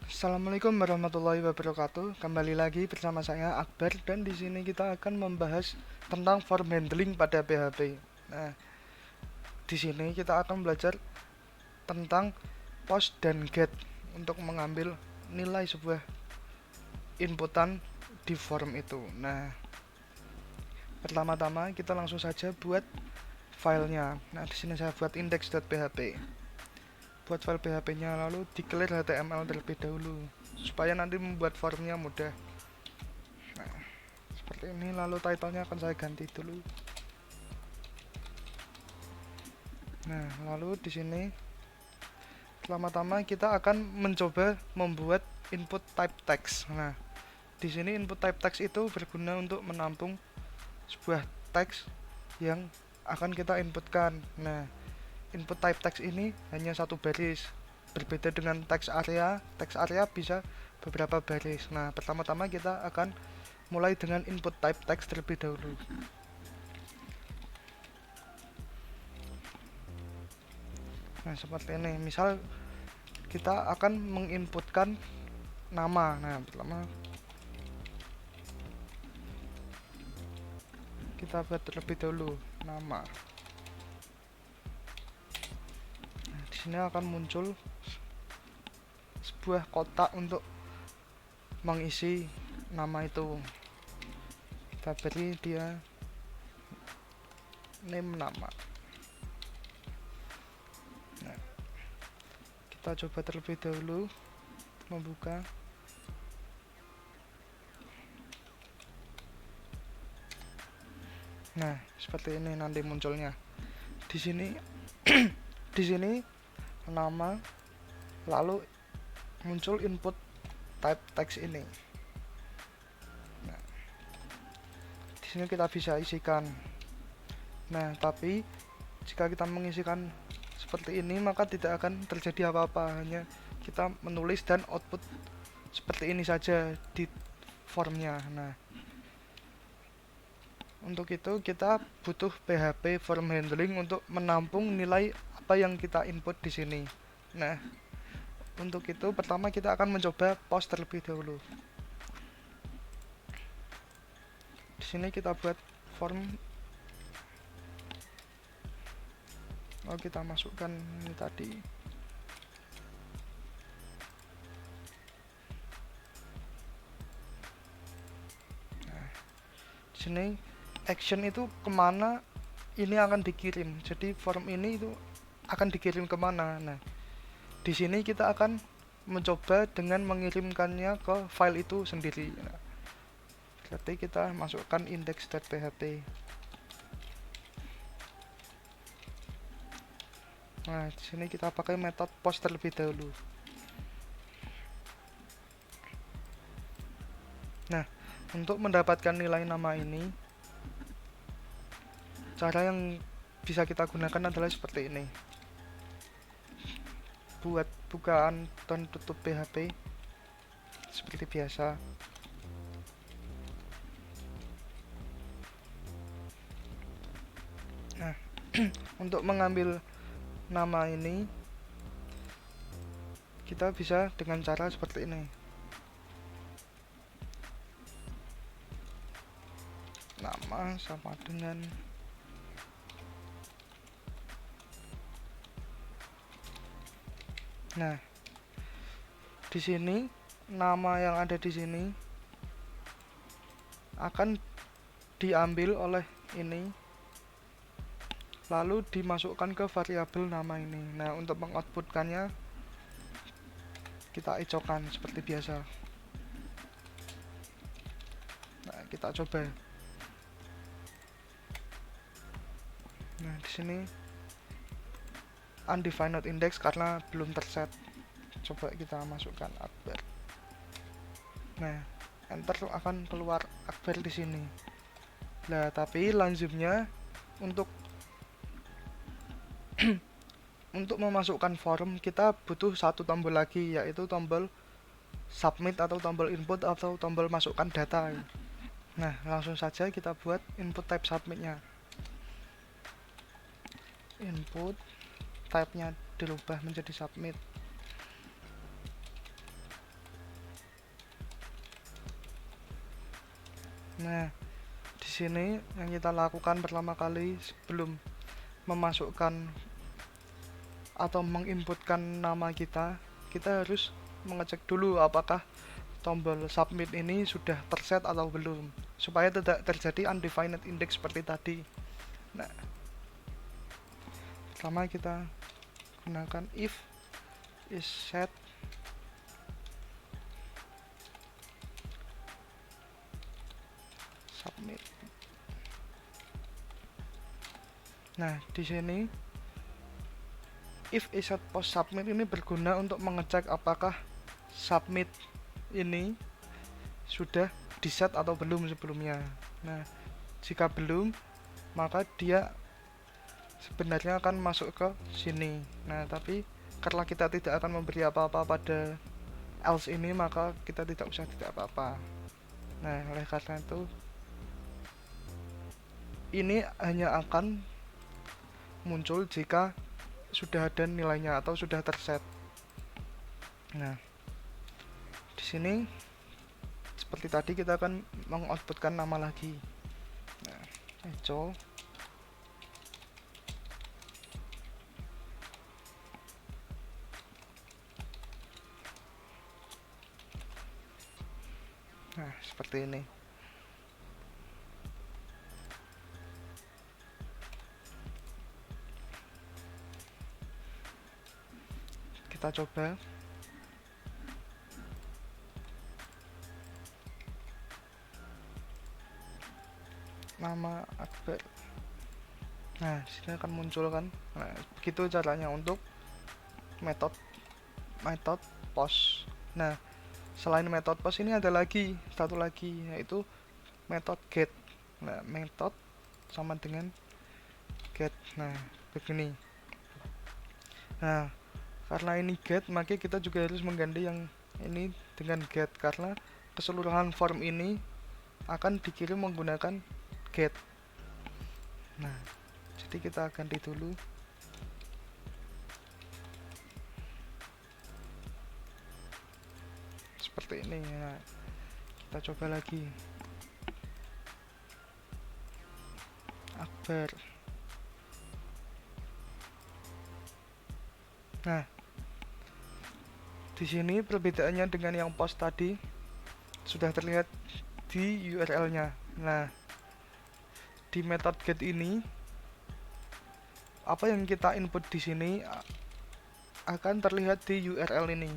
Assalamualaikum warahmatullahi wabarakatuh. Kembali lagi bersama saya Akbar dan di sini kita akan membahas tentang form handling pada PHP. Nah, di sini kita akan belajar tentang post dan get untuk mengambil nilai sebuah inputan di form itu. Nah, pertama-tama kita langsung saja buat filenya. Nah, di sini saya buat index.php. Buat file PHP-nya lalu declare HTML terlebih dahulu supaya nanti membuat formnya mudah. Nah, seperti ini, lalu title-nya akan saya ganti dulu. Nah, lalu di sini pertama-tama kita akan mencoba membuat input type text. Nah, di sini input type text itu berguna untuk menampung sebuah teks yang akan kita inputkan. Nah, input type text ini hanya satu baris. Berbeda dengan text area bisa beberapa baris. Nah, pertama-tama kita akan mulai dengan input type text terlebih dahulu. Nah, seperti ini. Misal kita akan menginputkan nama. Nah, pertama kita buat terlebih dahulu nama. Nah, di sini akan muncul sebuah kotak untuk mengisi nama itu. Kita beri dia name nama. Nah, kita coba terlebih dahulu membuka. Nah, seperti ini nanti munculnya. Di sini di sini nama, lalu muncul input type text ini. Nah, di sini kita bisa isikan. Nah, tapi jika kita mengisikan seperti ini maka tidak akan terjadi apa-apa, hanya kita menulis dan output seperti ini saja di formnya. Nah, untuk itu kita butuh PHP form handling untuk menampung nilai apa yang kita input di sini. Nah, untuk itu pertama kita akan mencoba post terlebih dahulu. Di sini kita buat form. Oh, kita masukkan ini tadi. Nah, di sini action itu kemana ini akan dikirim. Jadi form ini itu akan dikirim kemana. Nah, di sini kita akan mencoba dengan mengirimkannya ke file itu sendiri. Nah, berarti kita masukkan index.php. Nah, di sini kita pakai metode post terlebih dahulu. Nah, untuk mendapatkan nilai nama ini, cara yang bisa kita gunakan adalah seperti ini. Buat bukaan dan tutup PHP seperti biasa. Nah, untuk mengambil nama ini kita bisa dengan cara seperti ini. Nama sama dengan Nah, di sini nama yang ada di sini akan diambil oleh ini lalu dimasukkan ke variabel nama ini. Nah, untuk mengoutputkannya kita ecokan seperti biasa. Nah, kita coba. Nah, di sini undefined index karena belum terset. Coba kita masukkan Akbar. Nah, enter akan keluar Akbar di sini. Nah, tapi lazimnya untuk untuk memasukkan form kita butuh satu tombol lagi, yaitu tombol submit atau tombol input atau tombol masukkan data. Nah, langsung saja kita buat input type submitnya. Input type-nya dirubah menjadi submit. Nah, di sini yang kita lakukan pertama kali sebelum memasukkan atau menginputkan nama kita harus mengecek dulu apakah tombol submit ini sudah terset atau belum, supaya tidak terjadi undefined index seperti tadi. Nah, pertama kita gunakan if is set submit. Nah, di sini if is set post submit ini berguna untuk mengecek apakah submit ini sudah diset atau belum sebelumnya. Nah, jika belum, maka dia sebenarnya akan masuk ke sini. Nah, tapi karena kita tidak akan memberi apa-apa pada else ini, maka kita tidak usah tidak apa-apa. Nah, oleh karena itu ini hanya akan muncul jika sudah ada nilainya atau sudah terset. Nah, di sini seperti tadi kita akan mengoutputkan nama lagi. Nah, echo nah seperti ini. Kita coba. Nama Akbar. Nah, sini akan muncul kan. Nah, begitu caranya untuk metode post. Nah, selain metode post ini ada lagi satu lagi, yaitu metode get. Nah, metode sama dengan get. Nah, begini. Nah, karena ini get, maka kita juga harus mengganti yang ini dengan get, karena keseluruhan form ini akan dikirim menggunakan get. Nah, jadi kita ganti dulu. Seperti ini ya. Kita coba lagi. Akbar. Nah, di sini perbedaannya dengan yang post tadi sudah terlihat di URL-nya. Nah, di method get ini apa yang kita input di sini akan terlihat di URL ini.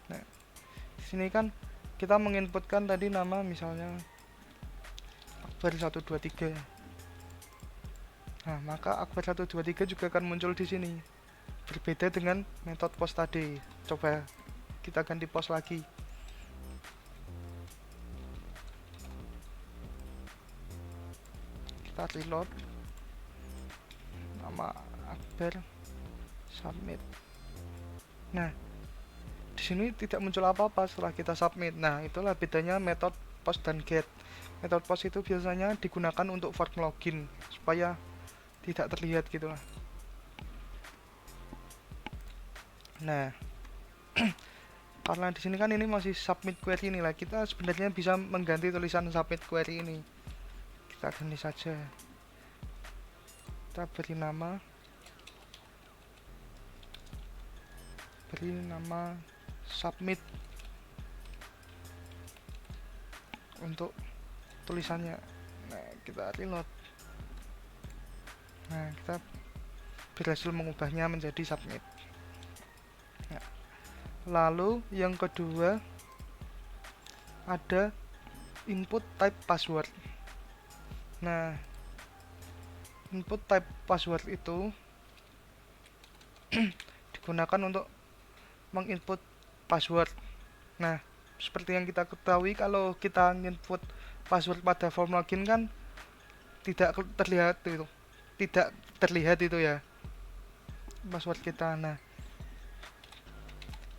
Nah, di sini kan kita menginputkan tadi nama misalnya Akbar 123. Nah, maka Akbar 123 juga akan muncul di sini. Berbeda dengan metode post tadi. Coba kita ganti post lagi. Kita reload. Nama Akbar submit. Nah, di sini tidak muncul apa-apa setelah kita submit. Nah, itulah bedanya metode post dan get. Metode post itu biasanya digunakan untuk form login supaya tidak terlihat gitulah. Nah, karena di sini kan ini masih submit query inilah, kita sebenarnya bisa mengganti tulisan submit query ini. Kita ganti saja. Kita beri nama submit untuk tulisannya. Nah, kita reload. Nah, kita berhasil mengubahnya menjadi submit. Nah, lalu yang kedua ada input type password. Nah, input type password itu digunakan untuk menginput password. Nah, seperti yang kita ketahui, kalau kita input password pada form login kan tidak terlihat itu ya password kita. Nah,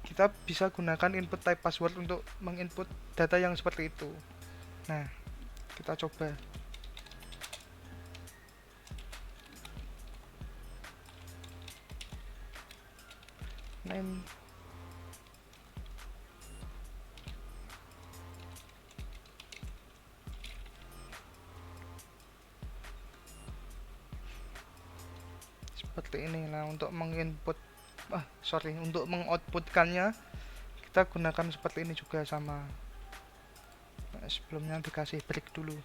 kita bisa gunakan input type password untuk menginput data yang seperti itu. Nah, kita coba. Name seperti ini. Nah, untuk untuk mengoutputkannya kita gunakan seperti ini juga sama. Nah, sebelumnya dikasih break dulu.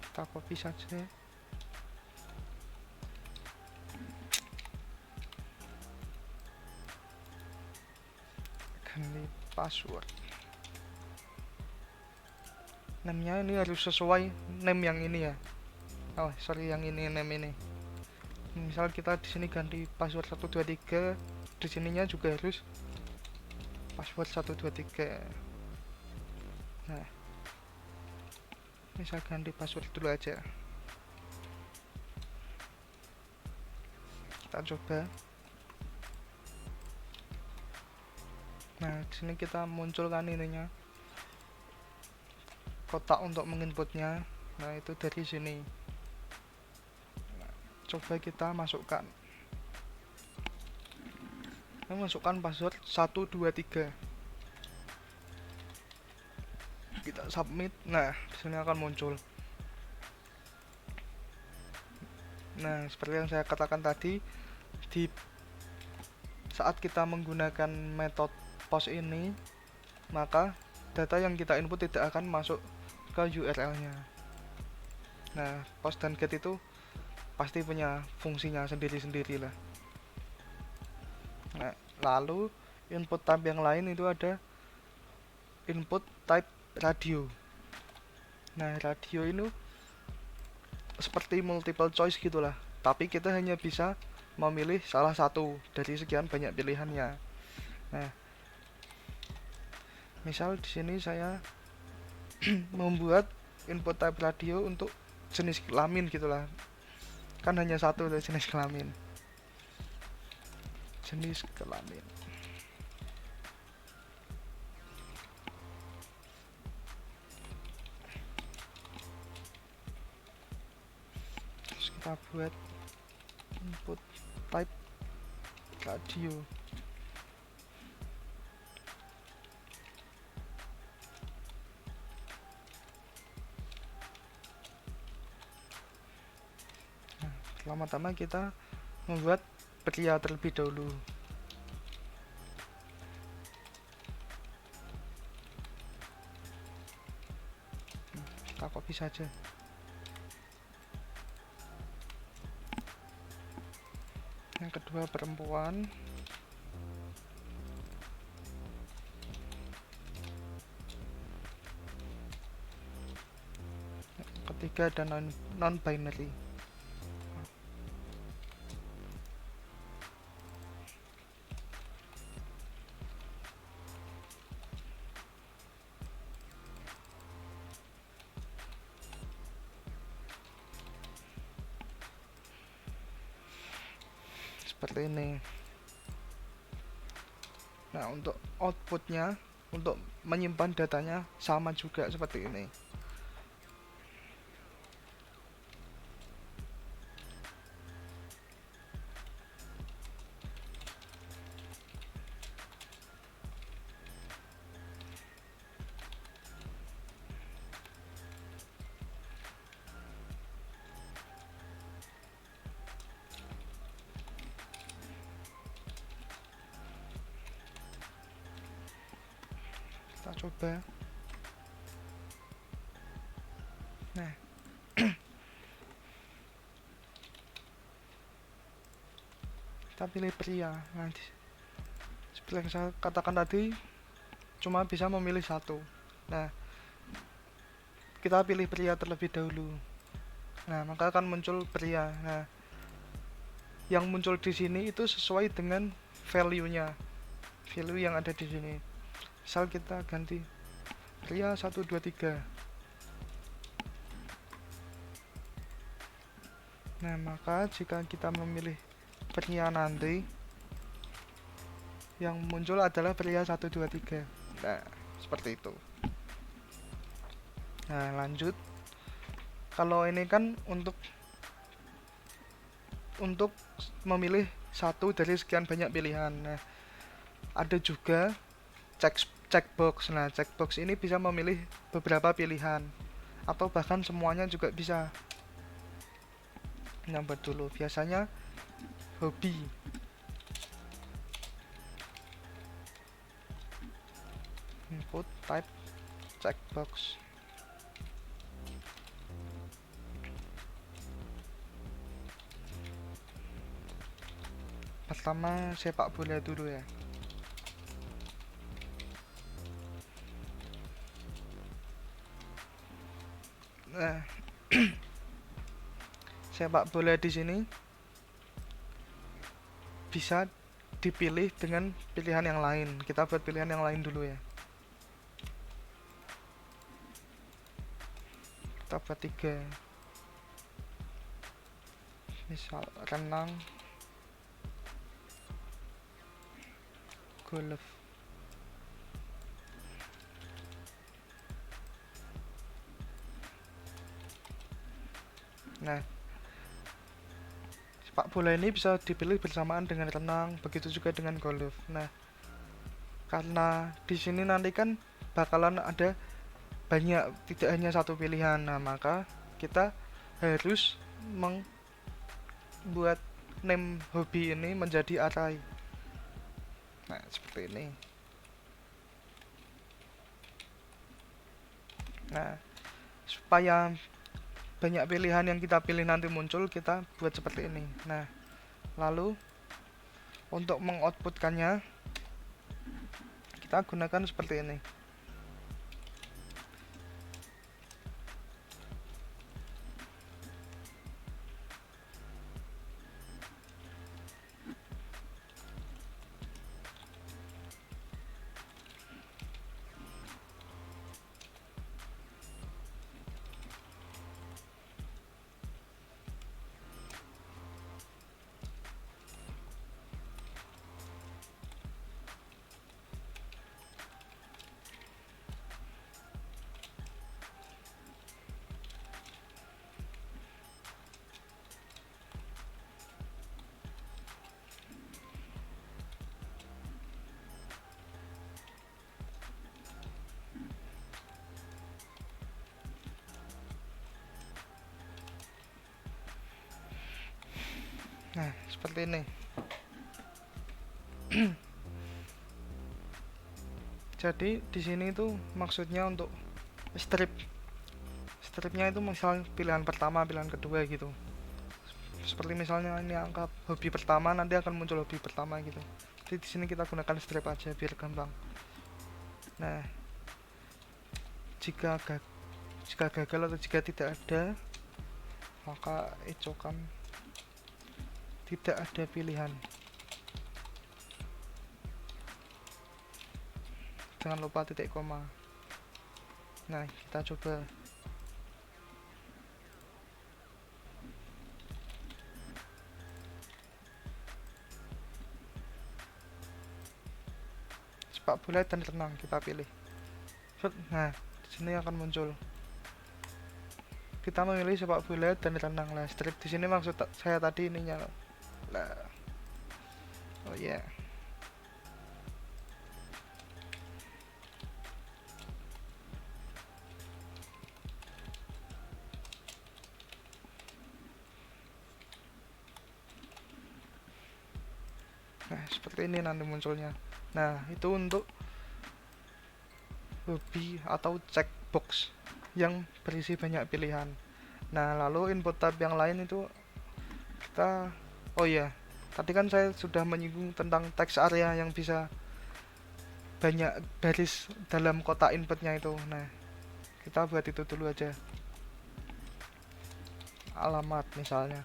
Kita copy saja. Ganti password. Name-nya ini harus sesuai name yang ini ya. Oh, sorry, yang ini name ini. Misal kita di sini ganti password 123, di sininya juga harus password 123. Nah, misal ganti password dulu aja. Kita coba. Nah, di sini kita munculkan ininya, kotak untuk menginputnya. Nah, itu dari sini. Nah, coba kita masukkan. Kita masukkan password 123. Kita submit. Nah, di sini akan muncul. Nah, seperti yang saya katakan tadi, di saat kita menggunakan metode post ini, maka data yang kita input tidak akan masuk ke URL-nya. Nah, post dan get itu pasti punya fungsinya sendiri-sendiri lah. Nah, lalu input type yang lain itu ada input type radio. Nah, radio ini seperti multiple choice gitulah, tapi kita hanya bisa memilih salah satu dari sekian banyak pilihannya. Nah, misal di sini saya membuat input type radio untuk jenis kelamin gitulah, kan hanya satu dari jenis kelamin. Terus kita buat input type radio. Nah, pertama-tama kita membuat pria terlebih dahulu. Kita copy saja. Yang kedua perempuan. Ketiga ada non-binary. Seperti ini. Nah, untuk outputnya, untuk menyimpan datanya sama juga seperti ini. Kita coba. Nah, kita pilih pria. Nanti seperti yang saya katakan tadi, cuma bisa memilih satu. Nah, kita pilih pria terlebih dahulu. Nah, maka akan muncul pria. Nah, yang muncul di sini itu sesuai dengan value-nya, value yang ada di sini. Misal kita ganti pria 123. Nah, maka jika kita memilih pria nanti, yang muncul adalah pria 123. Nah, seperti itu. Nah, lanjut. Kalau ini kan untuk memilih satu dari sekian banyak pilihan. Nah, ada juga checkbox. Nah, checkbox ini bisa memilih beberapa pilihan. atau bahkan semuanya juga bisa. Nah, buat dulu biasanya hobi, input type checkbox. Pertama sepak bola dulu ya. Nah, sepak bola di sini bisa dipilih dengan pilihan yang lain. Kita buat pilihan yang lain dulu ya. Kita buat 3. Misal renang, golf. Nah, sepak bola ini bisa dipilih bersamaan dengan renang, begitu juga dengan golf. Nah, karena di sini nanti kan bakalan ada banyak, tidak hanya satu pilihan. Nah, maka kita harus membuat name hobi ini menjadi array. Nah, seperti ini. Nah, supaya banyak pilihan yang kita pilih nanti muncul, kita buat seperti ini. Nah, lalu untuk mengoutputkannya kita gunakan seperti ini. Nah, seperti ini. Jadi di sini itu maksudnya untuk strip. Stripnya itu misal pilihan pertama, pilihan kedua gitu. Seperti misalnya ini angka hobi pertama, nanti akan muncul hobi pertama gitu. Jadi di sini kita gunakan strip aja biar gampang. Nah, jika gagal atau jika tidak ada, maka ecokan tidak ada pilihan. Jangan lupa titik koma. Nah, kita coba. Sepak bola dan renang kita pilih. Nah, di sini akan muncul. Kita memilih sepak bola dan renang lah. Strip di sini maksud saya tadi ininya lah. Oh ya. Yeah. Nah, seperti ini nanti munculnya. Nah, itu untuk hobi atau checkbox yang berisi banyak pilihan. Nah, lalu input type yang lain itu kita, oh ya, tadi kan saya sudah menyinggung tentang text area yang bisa banyak baris dalam kotak inputnya itu. Nah, kita buat itu dulu aja. Alamat misalnya,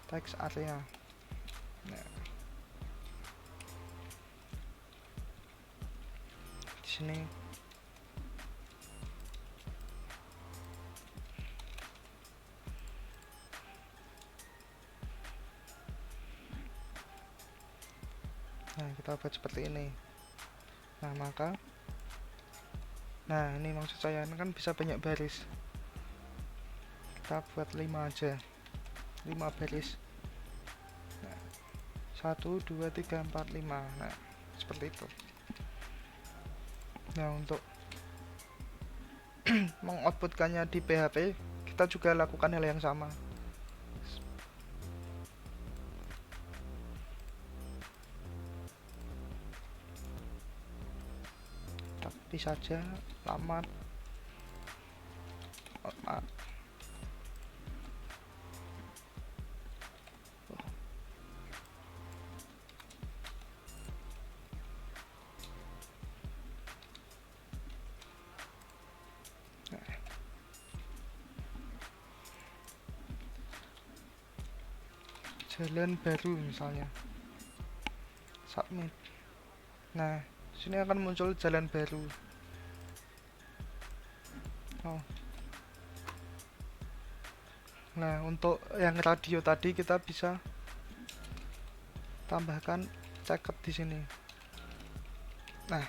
text area. Nah, di sini nah, kita buat seperti ini. Nah, maka ini maksud saya, ini kan bisa banyak baris. Kita buat 5 aja. 5 baris. Nah, 1 2 3 4 5. Nah, seperti itu. Nah, untuk mengoutputkannya di PHP, kita juga lakukan hal yang sama. Tapi saja lama. Oh, maaf. Jalan baru misalnya, submit. Nah, sini akan muncul jalan baru. Oh. Nah, untuk yang radio tadi kita bisa tambahkan ceket di sini. Nah,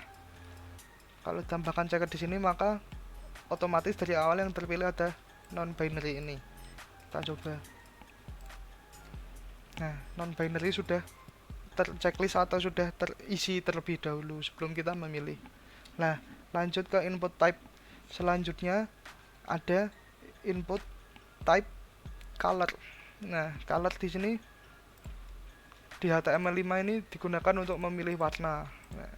kalau tambahkan ceket di sini maka otomatis dari awal yang terpilih ada non binary ini. Kita coba. Nah, non binary sudah terchecklist atau sudah terisi terlebih dahulu sebelum kita memilih. Nah, lanjut ke input type selanjutnya, ada input type color. Nah, color di sini di HTML5 ini digunakan untuk memilih warna. Nah,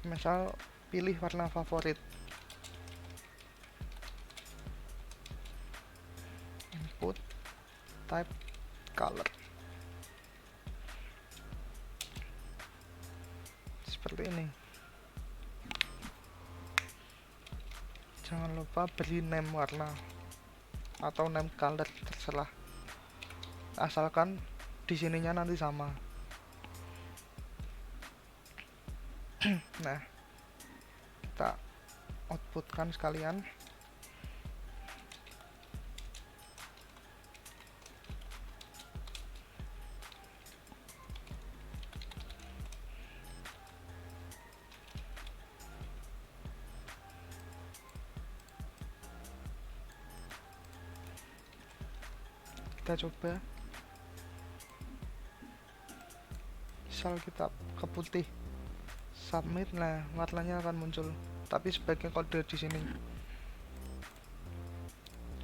misal pilih warna favorit. Input type color. Seperti ini. Jangan lupa beri name warna atau name color, terserah. Asalkan di sininya nanti sama. Nah, kita outputkan sekalian. Kita coba. Misal kita ke putih, submit. Nah, warnanya akan muncul, tapi sebagai kode di sini.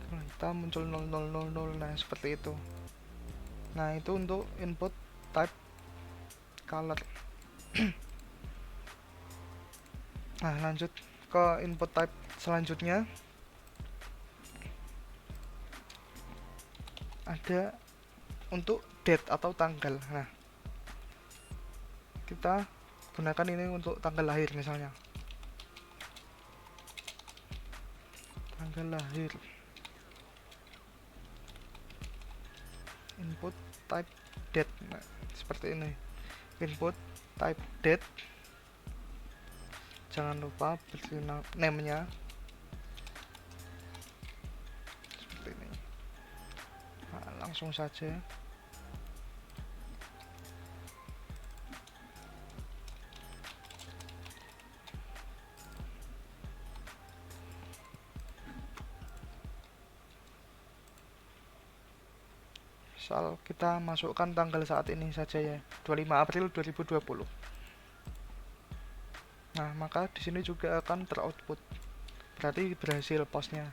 Kalau kita muncul 0000, nah seperti itu. Nah, itu untuk input type color. Nah, lanjut ke input type selanjutnya. Ada untuk date atau tanggal. Nah, kita gunakan ini untuk tanggal lahir misalnya. Tanggal lahir. Input type date. Nah, seperti ini. Input type date. Jangan lupa beri name-nya. Seperti ini. Nah, langsung saja. Misal kita masukkan tanggal saat ini saja ya, 25 April 2020. Nah, maka di sini juga akan teroutput. Berarti berhasil postnya.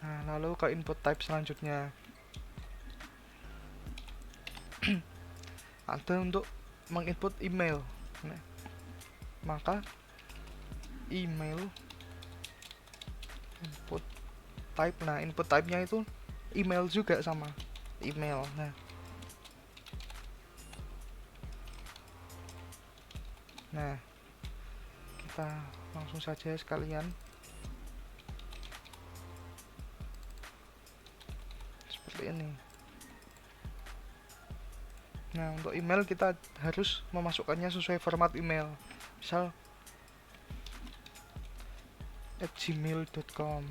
Nah, lalu ke input type selanjutnya. Ada untuk menginput email. Nah, maka email input type. Nah, input type-nya itu email juga sama. Email. Nah, kita langsung saja sekalian. Seperti ini. Nah, untuk email kita harus memasukkannya sesuai format email. Misal @gmail.com.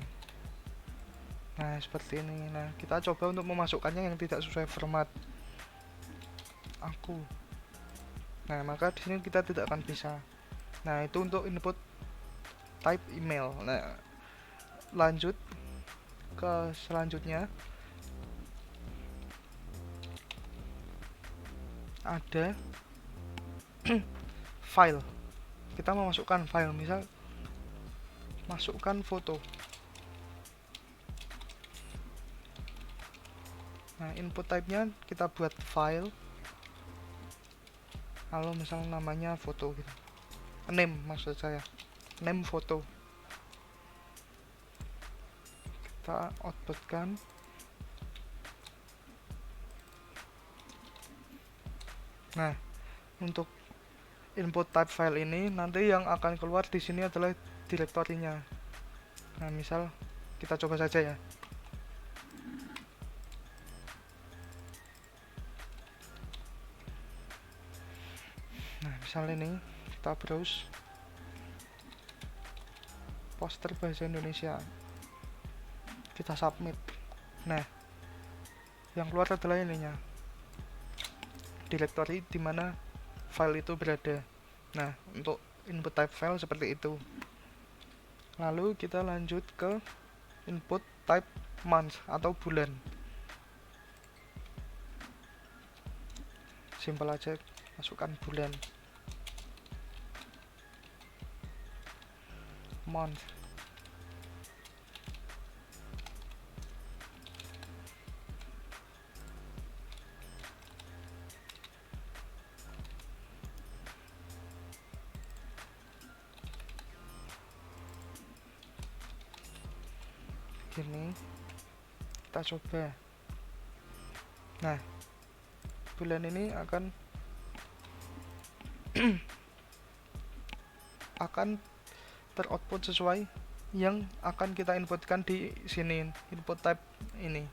Nah, seperti ini. Nah, kita coba untuk memasukkannya yang tidak sesuai format aku. Nah, maka di sini kita tidak akan bisa. Nah, itu untuk input type email. Nah, lanjut ke selanjutnya. Ada file. Kita memasukkan file, misal masukkan foto. Nah, input type-nya kita buat file. Kalau misalnya namanya foto gitu. Name maksud saya. Name foto. Kita outputkan. Nah, untuk input type file ini nanti yang akan keluar di sini adalah direktorinya. Nah, misal kita coba saja ya. Nah, misal ini kita browse poster bahasa Indonesia. Kita submit. Nah, yang keluar adalah ininya. Directory di mana file itu berada. Nah, untuk input type file seperti itu. Lalu kita lanjut ke input type month atau bulan. Simpel aja, masukkan bulan. Month. Gini kita coba. Nah, bulan ini akan teroutput sesuai yang akan kita inputkan di sini, input type ini.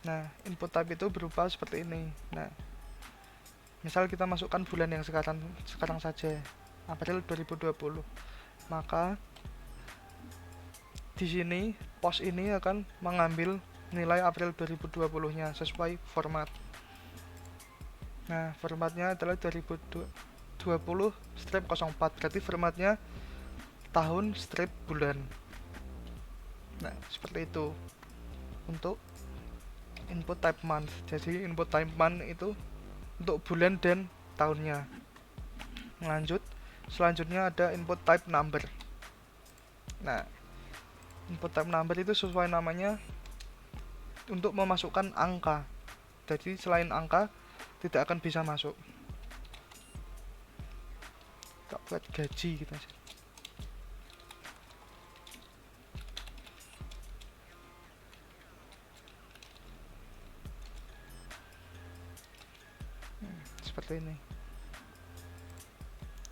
Nah, input type itu berupa seperti ini. Nah, misal kita masukkan bulan yang sekarang saja, April 2020. Maka di sini pos ini akan mengambil nilai April 2020-nya sesuai format. Nah, formatnya adalah 2020-04, berarti formatnya tahun strip bulan. Nah, seperti itu untuk input type month. Jadi input type month itu untuk bulan dan tahunnya. Lanjut, selanjutnya ada input type number. Nah, input type number itu sesuai namanya untuk memasukkan angka. Jadi selain angka tidak akan bisa masuk. Kita buat gaji gitu aja. Seperti ini.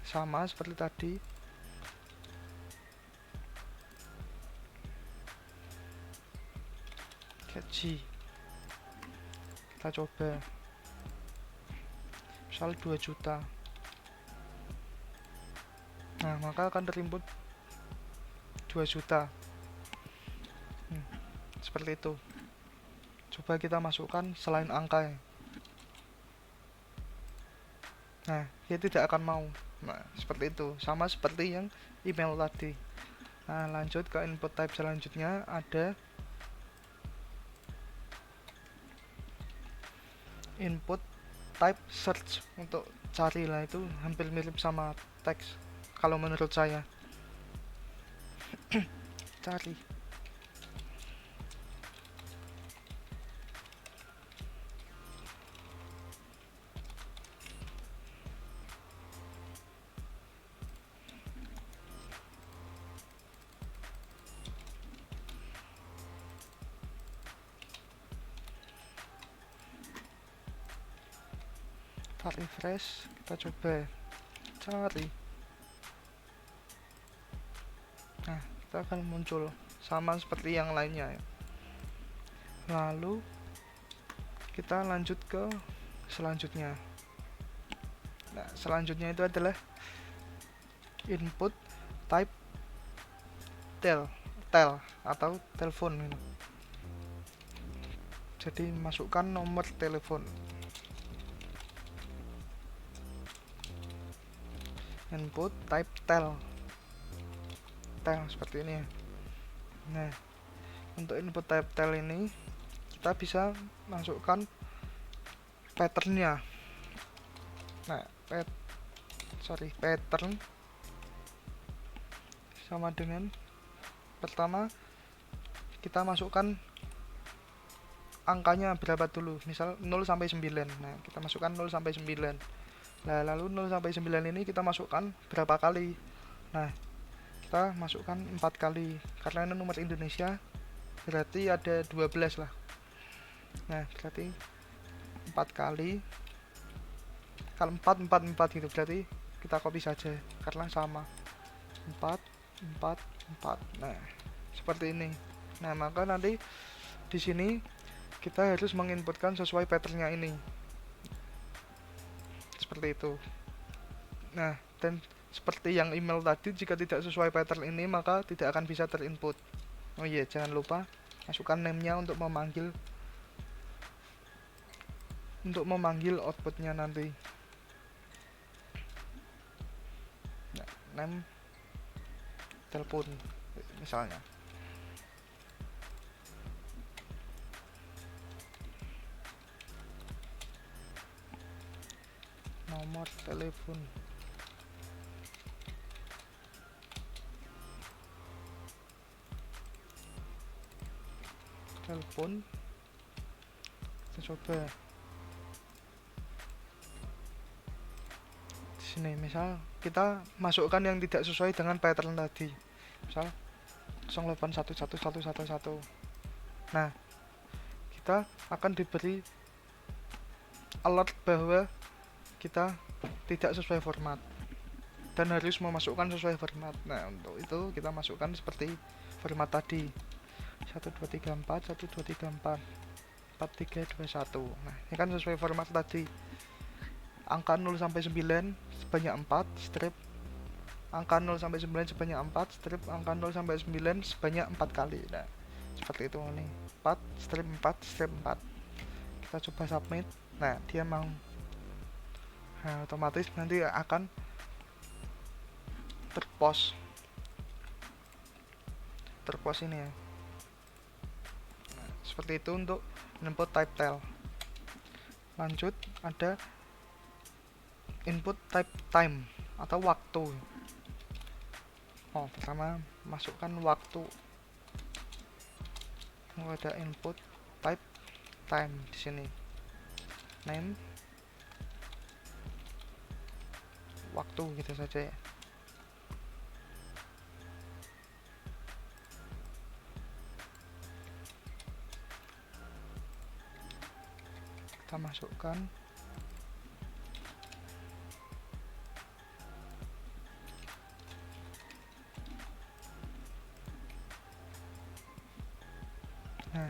Sama seperti tadi. Gaji. Kita coba. Misal 2 juta. Nah, maka akan terinput 2 juta. Seperti itu. Coba kita masukkan selain angka ya. Nah, dia tidak akan mau. Nah, seperti itu. Sama seperti yang email tadi. Nah, lanjut ke input type selanjutnya. Ada input type search. Untuk cari lah, itu hampir mirip sama teks kalau menurut saya. Cari. Kita refresh, kita coba cari. Nah, kita akan muncul sama seperti yang lainnya ya. Lalu kita lanjut ke selanjutnya. Nah, selanjutnya itu adalah input type tel atau telepon. Jadi masukkan nomor telepon. Input type tel seperti ini ya. Nah, untuk input type tel ini kita bisa masukkan patternnya. Nah, pattern sama dengan Pertama kita masukkan angkanya berapa dulu, misal 0 sampai 9. Nah, kita masukkan 0 sampai 9. Nah, lalu 0 sampai 9 ini kita masukkan berapa kali? Nah, kita masukkan 4 kali. Karena ini nomor Indonesia, berarti ada 12 lah. Nah, berarti 4 kali. Kalau 4, 4, 4 gitu, berarti kita copy saja. Karena sama. 4, 4, 4. Nah, seperti ini. Nah, maka nanti di sini kita harus menginputkan sesuai patternnya ini, seperti itu. Nah, dan seperti yang email tadi, jika tidak sesuai pattern ini maka tidak akan bisa terinput. Oh iya, jangan lupa masukkan name-nya untuk memanggil outputnya nanti. Nah, name telepon misalnya. Nomor telepon. Telepon. Kita coba. Di sini misal kita masukkan yang tidak sesuai dengan pattern tadi. Misal 08111111. Nah, kita akan diberi alert bahwa kita tidak sesuai format dan harus memasukkan sesuai format. Nah, untuk itu kita masukkan seperti format tadi, 1234 1234 4321. Nah, ini kan sesuai format tadi. Angka 0 sampai 9 sebanyak 4 strip, angka 0 sampai 9 sebanyak 4 strip, angka 0 sampai 9 sebanyak 4 kali. Nah, seperti itu nih. 4 strip 4 strip 4. Kita coba submit. Nah, dia mau. Nah, otomatis nanti akan terpost ini ya. Nah, seperti itu untuk input type tel. Lanjut, ada input type time atau waktu. Oh, pertama masukkan waktu. Ada input type time di sini. Name waktu gitu saja ya. Kita masukkan. Nah,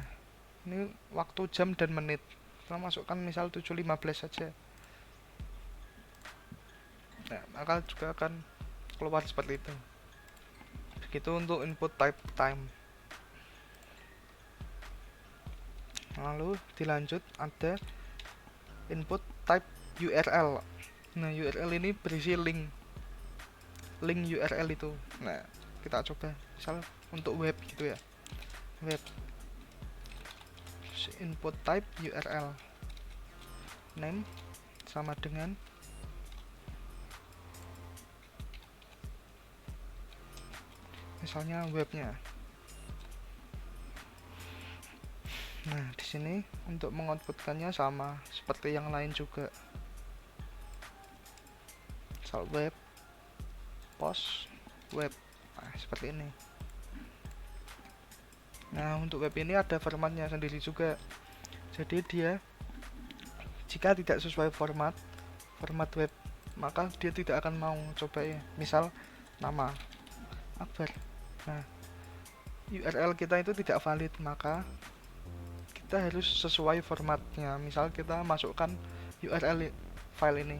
ini waktu, jam, dan menit. Kita masukkan misal 7.15 saja. Nah, maka juga akan keluar seperti itu. Begitu untuk input type time. Lalu dilanjut ada input type URL. Nah, URL ini berisi link URL itu. Nah, kita coba misal untuk web gitu ya. Web input type URL. Name sama dengan misalnya webnya. Nah, di sini untuk mengoutputkannya sama seperti yang lain juga. Misal web, post, web. Nah, seperti ini. Nah, untuk web ini ada formatnya sendiri juga. Jadi dia jika tidak sesuai format web, maka dia tidak akan mau coba ya. Misal nama Akbar. Nah, URL kita itu tidak valid, maka kita harus sesuai formatnya. Misal kita masukkan URL file ini.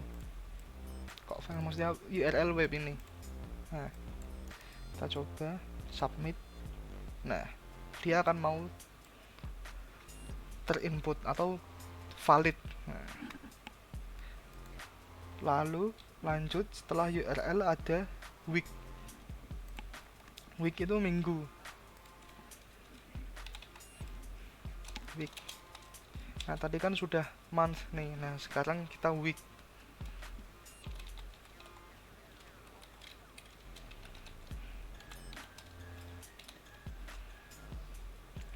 Kok file, maksudnya URL web ini. Nah, kita coba submit. Nah, dia akan mau terinput atau valid. Nah, lalu lanjut, setelah URL ada week. Week itu minggu. Week. Nah, tadi kan sudah month nih. Nah, sekarang kita week.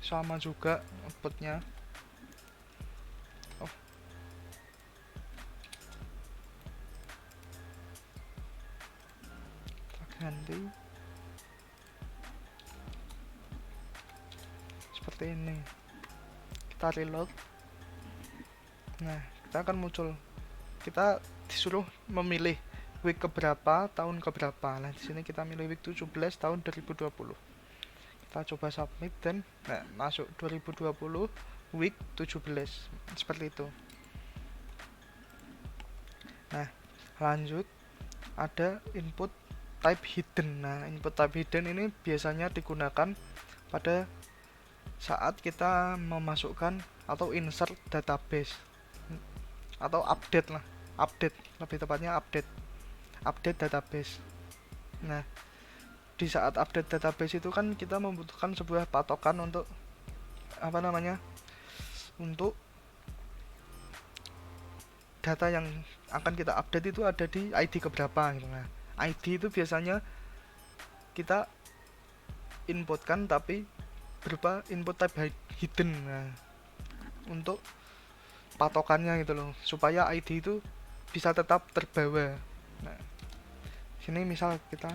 sama juga outputnya. Oh, kita ganti seperti ini, kita reload. Nah, kita akan muncul, kita disuruh memilih week keberapa, tahun keberapa. Nah, di sini kita milih week 17 tahun 2020. Kita coba submit dan nah, masuk 2020 week 17 seperti itu. Nah, lanjut ada input type hidden. Nah, input type hidden ini biasanya digunakan pada saat kita memasukkan atau insert database atau update lah, update lebih tepatnya update database. Nah, di saat update database itu kan kita membutuhkan sebuah patokan untuk apa namanya, untuk data yang akan kita update itu ada di ID keberapa gitu. Nah, ID itu biasanya kita inputkan tapi berupa input type hidden. Nah, untuk patokannya gitu loh, supaya ID itu bisa tetap terbawa. Nah, sini misal kita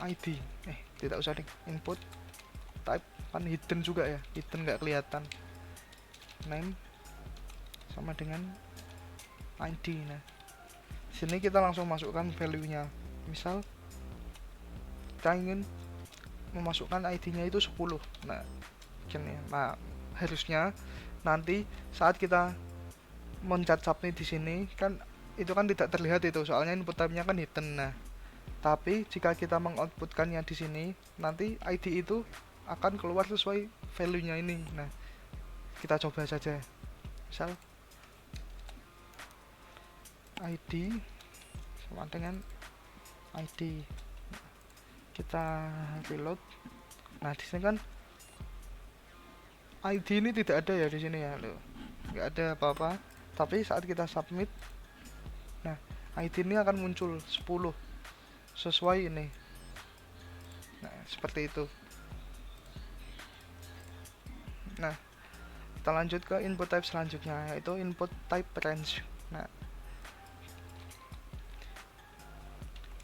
ID, tidak usah deh, input type kan hidden juga ya, hidden nggak kelihatan, name sama dengan ID. Nah, sini kita langsung masukkan value-nya. Misal kita ingin memasukkan ID-nya itu 10. Nah, gini. Nah, harusnya nanti saat kita mencet submit di sini kan itu kan tidak terlihat itu, soalnya input type-nya kan hidden. Nah, tapi jika kita mengoutputkannya di sini, nanti ID itu akan keluar sesuai value-nya ini. Nah, kita coba saja. Misal ID sama dengan ID. Kita reload. Nah, di sini kan ID ini tidak ada ya di sini ya, loh. Nggak ada apa-apa. Tapi saat kita submit, nah, ID ini akan muncul 10 sesuai ini. Nah, seperti itu. Nah, kita lanjut ke input type selanjutnya, yaitu input type range. Nah,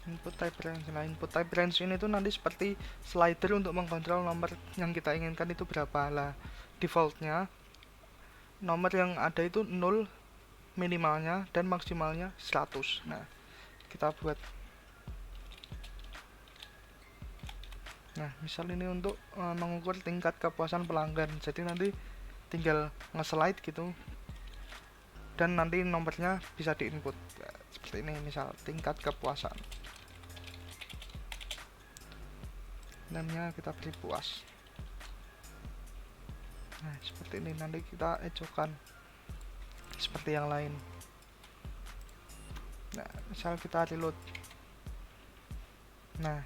input type range. Nah, input type range ini tuh nanti seperti slider untuk mengkontrol nomor yang kita inginkan itu berapa lah. Defaultnya nomor yang ada itu 0 minimalnya dan maksimalnya 100. Nah, kita buat. Nah, misal ini untuk mengukur tingkat kepuasan pelanggan. Jadi nanti tinggal nge-slide gitu dan nanti nomornya bisa diinput. Nah, seperti ini, misal tingkat kepuasan. Namanya kita beri puas. Nah, seperti ini, nanti kita ecokan seperti yang lain. Nah, misal kita reload. Nah,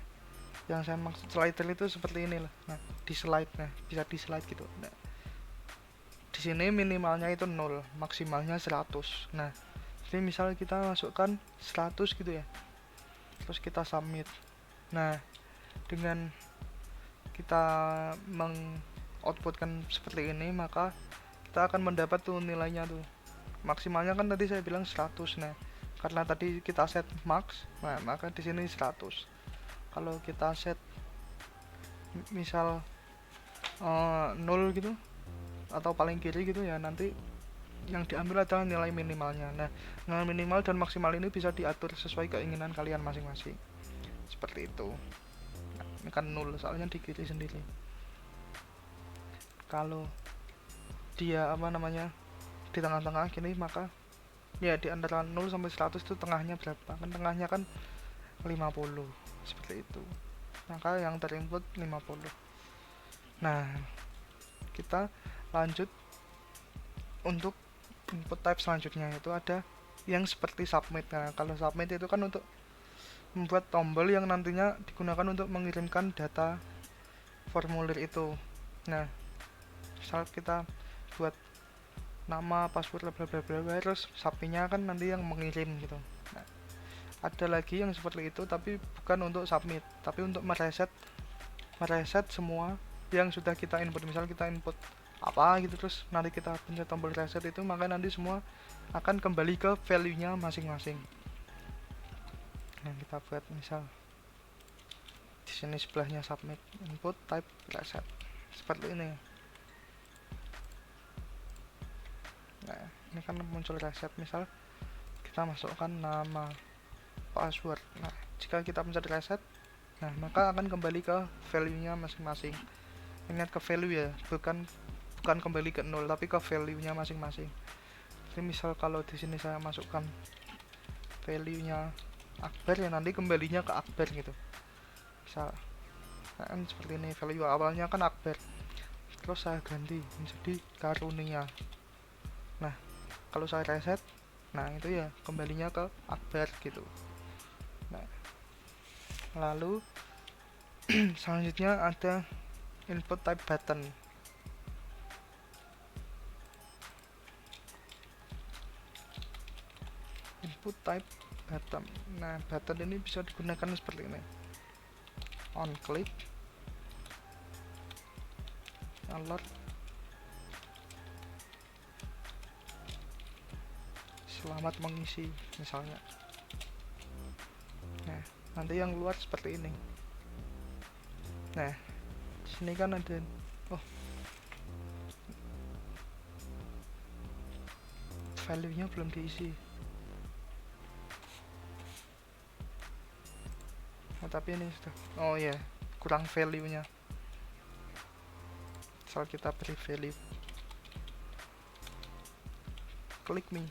yang saya maksud slider itu seperti ini lah. Nah, di slide, nah bisa di slide gitu. Nah, di sini minimalnya itu 0, maksimalnya 100. Nah, jadi misal kita masukkan 100 gitu ya, terus kita submit. Nah, dengan kita mengoutputkan seperti ini, maka kita akan mendapat tuh nilainya tuh. Maksimalnya kan tadi saya bilang 100. Nah, karena tadi kita set max, nah maka di sini 100. Kalau kita set misal 0 gitu atau paling kiri gitu ya, nanti yang diambil adalah nilai minimalnya. Nah, nilai minimal dan maksimal ini bisa diatur sesuai keinginan kalian masing-masing. Seperti itu. Nah, ini kan 0 soalnya di kiri sendiri. Kalau dia apa namanya di tengah-tengah gini, maka ya di antara 0 sampai 100 itu tengahnya berapa? Kan tengahnya kan 50. Seperti itu. Maka yang terinput 50. Nah, kita lanjut untuk input type selanjutnya, itu ada yang seperti submit. Nah, kalau submit itu kan untuk membuat tombol yang nantinya digunakan untuk mengirimkan data formulir itu. Nah, misal kita buat nama, password, bla bla bla, terus submitnya kan nanti yang mengirim gitu. Nah, ada lagi yang seperti itu tapi bukan untuk submit, tapi untuk mereset semua yang sudah kita input. Misal kita input apa gitu, terus nanti kita pencet tombol reset itu, maka nanti semua akan kembali ke value nya masing-masing. Nah, kita buat misal di sini sebelahnya submit, input type reset seperti ini. Nah, ini kan muncul reset. Misal kita masukkan nama, password. Nah, jika kita pencet reset, nah maka akan kembali ke value nya masing-masing. Ingat, ke value ya, bukan kembali ke 0, tapi ke value nya masing-masing. Jadi misal kalau di sini saya masukkan value nya Akbar, ya nanti kembalinya ke Akbar gitu. Misal kan seperti ini, value awalnya kan Akbar, terus saya ganti menjadi Karunia. Nah, kalau saya reset, nah itu ya kembalinya ke Akbar gitu. Nah, lalu selanjutnya ada input type button. Input type button. Nah, button ini bisa digunakan seperti ini. On click, alert, selamat mengisi misalnya. Nah, nanti yang keluar seperti ini. Nah, sini kan ada, oh, value nya belum diisi. Oh, tapi ini sudah, oh ya, kurang value nya. Misal kita beri value click me.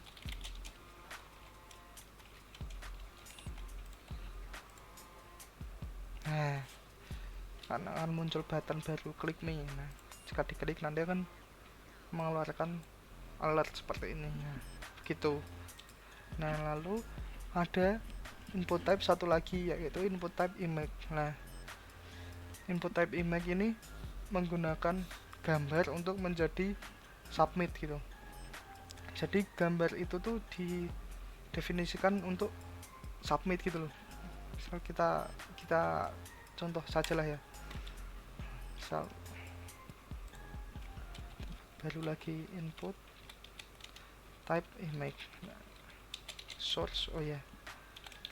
Nah, akan muncul button baru, click me. Nah, jika diklik nanti akan mengeluarkan alert seperti ini. Nah, begitu. Nah, lalu ada input type satu lagi, yaitu input type image. Nah, input type image ini menggunakan gambar untuk menjadi submit gitu. Jadi gambar itu tuh didefinisikan untuk submit gitu loh. Misal kita contoh saja lah ya. Misal baru lagi input type image. Nah, source, oh ya,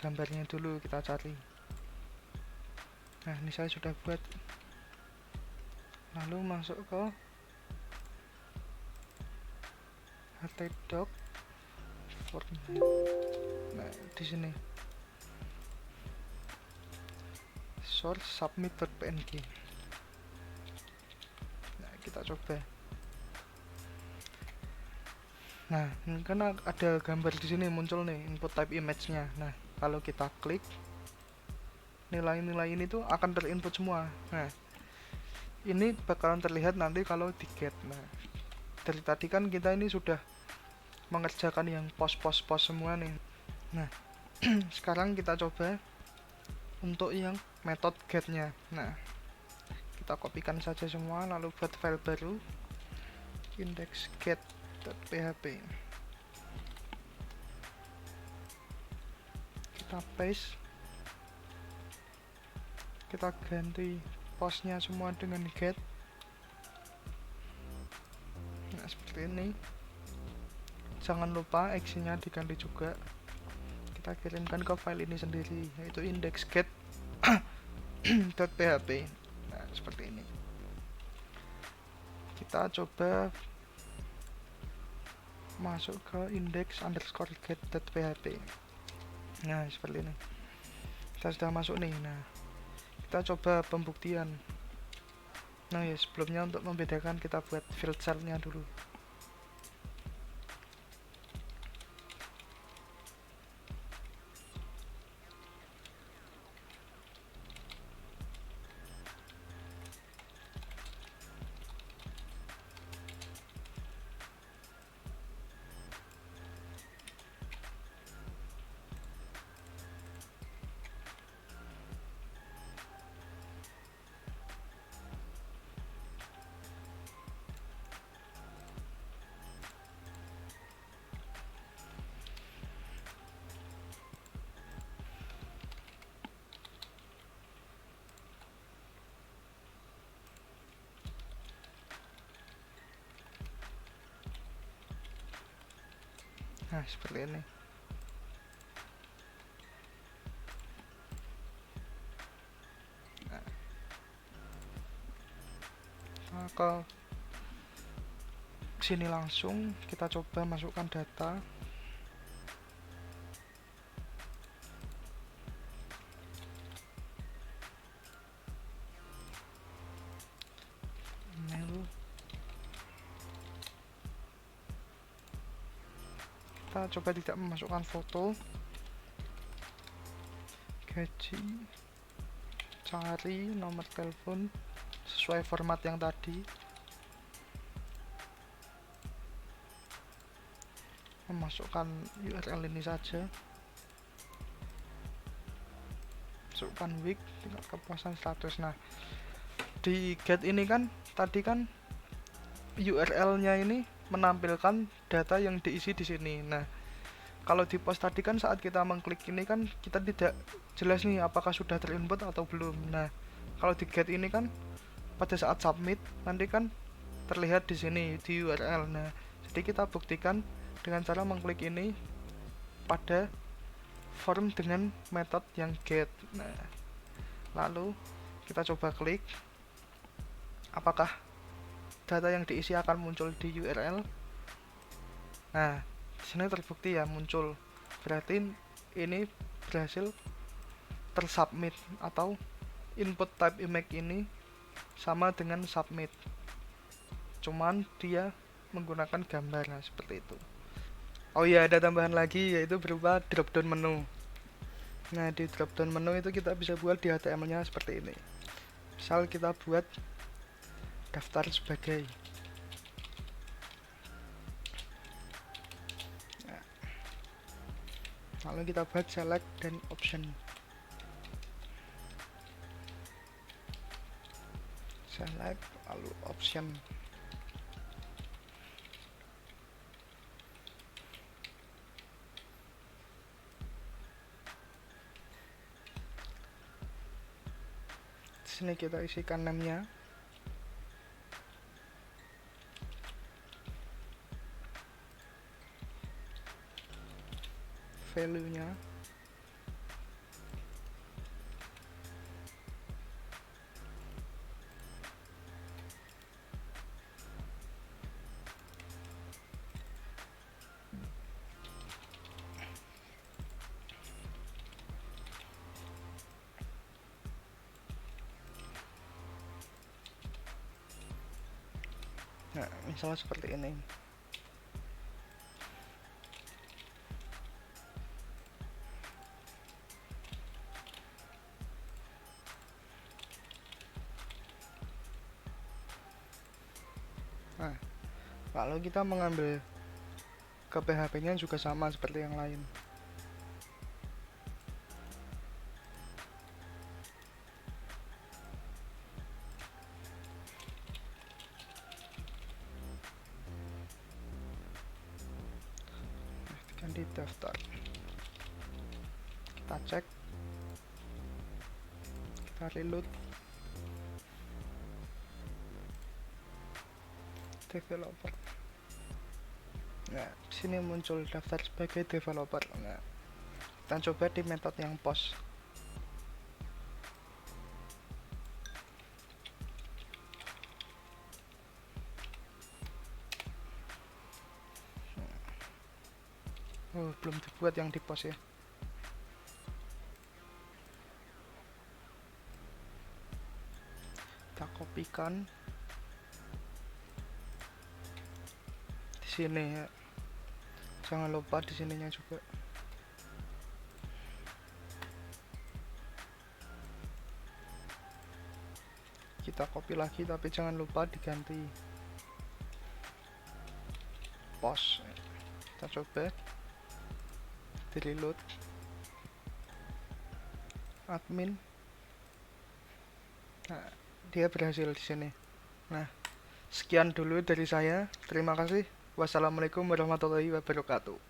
gambarnya dulu kita cari. Nah, ini saya sudah buat. Lalu masuk ke htdoc format. Nah, di sini source submit.png. Nah, kita coba. Nah, ini kan ada gambar di sini muncul nih, input type image-nya. Nah, kalau kita klik, nilai-nilai ini tuh akan terinput semua. Nah, ini bakalan terlihat nanti kalau di get. Nah, dari tadi kan kita ini sudah mengerjakan yang pos semua nih. Nah, sekarang kita coba untuk yang method get-nya. Nah, kita kopikan saja semua, lalu buat file baru, index.get.php. Kita paste, kita ganti postnya semua dengan get. Nah, seperti ini. Jangan lupa action-nya diganti juga. Kita kirimkan ke file ini sendiri, yaitu index.get.php. Nah, seperti ini. Kita coba masuk ke index_get.php. Nah, seperti ini. Kita sudah masuk nih. Nah, kita coba pembuktian. Nah ya, sebelumnya untuk membedakan kita buat field cell-nya dulu. Nah, seperti ini. Nah, ke sini langsung kita coba masukkan data. Lalu kita coba tidak memasukkan foto. Gaji, cari nomor telepon sesuai format yang tadi. Memasukkan URL ini saja. Masukkan week, tingkat kepuasan 100. Nah, di get ini kan tadi kan URL-nya ini menampilkan data yang diisi di sini. Nah, kalau di post tadi kan saat kita mengklik ini kan kita tidak jelas nih apakah sudah terinput atau belum. Nah, kalau di get ini kan pada saat submit nanti kan terlihat di sini di URL. Nah, jadi kita buktikan dengan cara mengklik ini pada form dengan metode yang get. Nah, lalu kita coba klik apakah data yang diisi akan muncul di URL. Nah, di sini terbukti ya muncul. Berarti ini berhasil tersubmit atau input type image ini sama dengan submit. Cuman dia menggunakan gambar. Nah, seperti itu. Oh iya, ada tambahan lagi yaitu berupa drop down menu. Nah, di drop down menu itu kita bisa buat di HTML-nya seperti ini. Misal kita buat daftar sebagai. Nah, lalu kita buat select dan option. Select lalu option. Sini kita isikan namanya, value-nya, nah misalnya seperti ini. Nah, lalu kita mengambil ke PHP-nya juga sama seperti yang lain. Ganti daftar. Kita cek. Kita reload. Developer. Nah, di sini muncul daftar sebagai developer. Nah, kita coba di metode yang post. Oh, belum dibuat yang di post ya. Kita kopikan di sini ya. Jangan lupa di sininya juga. Kita copy lagi tapi jangan lupa diganti post. Kita coba di reload admin. Nah, dia berhasil di sini. Nah, sekian dulu dari saya. Terima kasih. Wassalamualaikum warahmatullahi wabarakatuh.